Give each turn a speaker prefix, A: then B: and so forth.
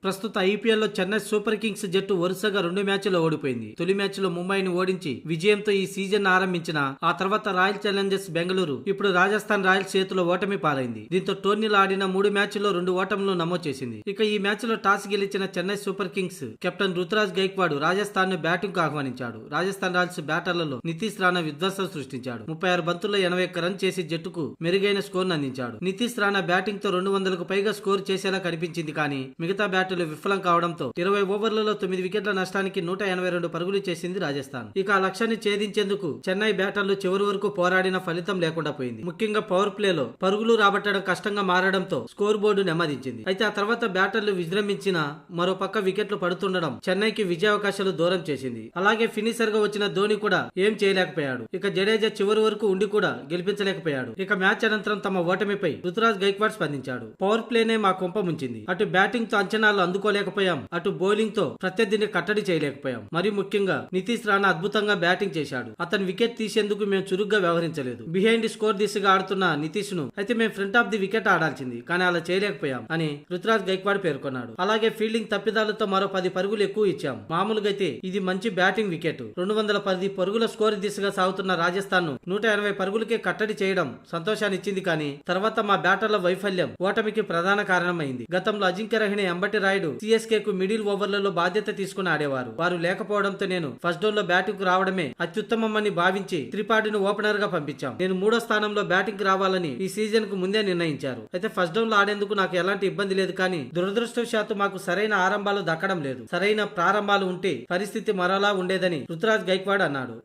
A: ప్రస్తుత ఐపీఎల్ లో Chennai Super Kings జట్టు వరుసగా 2 మ్యాచ్ల్లో ఓడిపోయింది. తొలి మ్యాచ్ లో ముంబైని ఓడించి విజయంతో ఈ సీజన్ ఆరంభించిన ఆ తర్వాత రాయల్ ఛాలెంజర్స్ బెంగళూరు ఇప్పుడు రాజస్థాన్ రాయల్స్ చేతిలో ఓటమి పాలైంది. దీంతో టోర్నీలో ఆడిన 3 మ్యాచ్ల్లో 2 ఓటములను నమోదు చేసింది. ఇక ఈ మ్యాచ్ లో టాస్ గెలిచిన Chennai Super Kings captain Ruturaj Gaikwad Rajasthan ను బ్యాటింగ్ కు ఆహ్వానించాడు. రాజస్థాన్ రాయల్స్ బ్యాటర్లలో నితీష్ రాణా విధ్వంసం సృష్టించాడు. 36 బంతుల్లో 81 రన్ చేసి జట్టుకు మెరుగైన స్కోర్ అందించాడు. నితీష్ రాణా బ్యాటింగ్ తో 200కు పైగా స్కోర్ చేసేలా కనిపించింది. కానీ మిగతా బ్యాటర్లు విఫలం కావడంతో 20 ఓవర్లలో 9 వికెట్ల నష్టానికి 182 పరుగులు చేసింది రాజస్థాన్. ఇక ఆ లక్ష్యాన్ని ఛేదించేందుకు చెన్నై బ్యాటర్లు చివరి వరకు పోరాడిన ఫలితం లేకుండా పోయింది. ముఖ్యంగా పవర్ ప్లేలో పరుగులు రాబట్టడం కష్టంగా మారడంతో స్కోర్ బోర్డు నెమ్మదించింది. అయితే ఆ తర్వాత బ్యాటర్లు విజృంభించిన మరో పక్క వికెట్లు పడుతుండడం చెన్నైకి విజయావకాశాలు దూరం చేసింది. అలాగే ఫినిషర్ గా వచ్చిన ధోని కూడా ఏం చేయలేకపోయాడు. ఇక జడేజా చివరి వరకు ఉండి కూడా గెలిపించలేకపోయాడు. ఇక మ్యాచ్ అనంతరం తమ ఓటమిపై రుతురాజ్ గైక్వాడ్ స్పందించాడు. పవర్ ప్లేనే మా కొంప ముంచింది. అటు బ్యాటింగ్ తో అంచనాలు అందుకోలేకపోయాం, అటు బౌలింగ్ తో ప్రత్యర్థిని కట్టడి చేయలేకపోయాం. మరి ముఖ్యంగా నితీష్ రాణా అద్భుతంగా బ్యాటింగ్ చేశాడు. అతని వికెట్ తీసేందుకు మేము చురుగ్గా వ్యవహరించలేదు. బిహైండ్ స్కోర్ దిశగా ఆడుతున్న నితీష్ ను అయితే మేము ఫ్రంట్ ఆఫ్ ది వికెట్ ఆడాల్సింది, కానీ అలా చేయలేకపోయాం అని రుతురాజ్ గైక్వాడ్ పేర్కొన్నాడు. అలాగే ఫీల్డింగ్ తప్పిదాలతో మరో 10 పరుగులు ఎక్కువ ఇచ్చాం. మామూలుగా అయితే ఇది మంచి బ్యాటింగ్ వికెట్. 210 పరుగుల స్కోర్ దిశగా సాగుతున్న రాజస్థాన్ ను 180 పరుగులకే కట్టడి చేయడం సంతోషాన్ని ఇచ్చింది. కానీ తర్వాత మా బ్యాటర్ల వైఫల్యం ఓటమికి ప్రధాన కారణమైంది. గతంలో అజింక్య రహానే, అంబటి రాయుడు సిఎస్కే కు మిడిల్ ఓవర్లలో బాధ్యత తీసుకుని ఆడేవారు. వారు లేకపోవడంతో నేను ఫస్ట్ డౌన్ లో బ్యాటింగ్ కు రావడమే అత్యుత్తమమని భావించి త్రిపాఠిని ఓపెనర్ గా పంపించాం. నేను 3వ స్థానంలో బ్యాటింగ్ కు రావాలని ఈ సీజన్ కు ముందే నిర్ణయించారు. అయితే ఫస్ట్ డౌన్ లో ఆడేందుకు నాకు ఎలాంటి ఇబ్బంది లేదు. కానీ దురదృష్టవశాత్తు మాకు సరైన ఆరంభాలు దక్కడం లేదు. సరైన ప్రారంభాలు ఉంటే పరిస్థితి మరోలా ఉండేదని రుతురాజ్ గైక్వాడ్ అన్నాడు.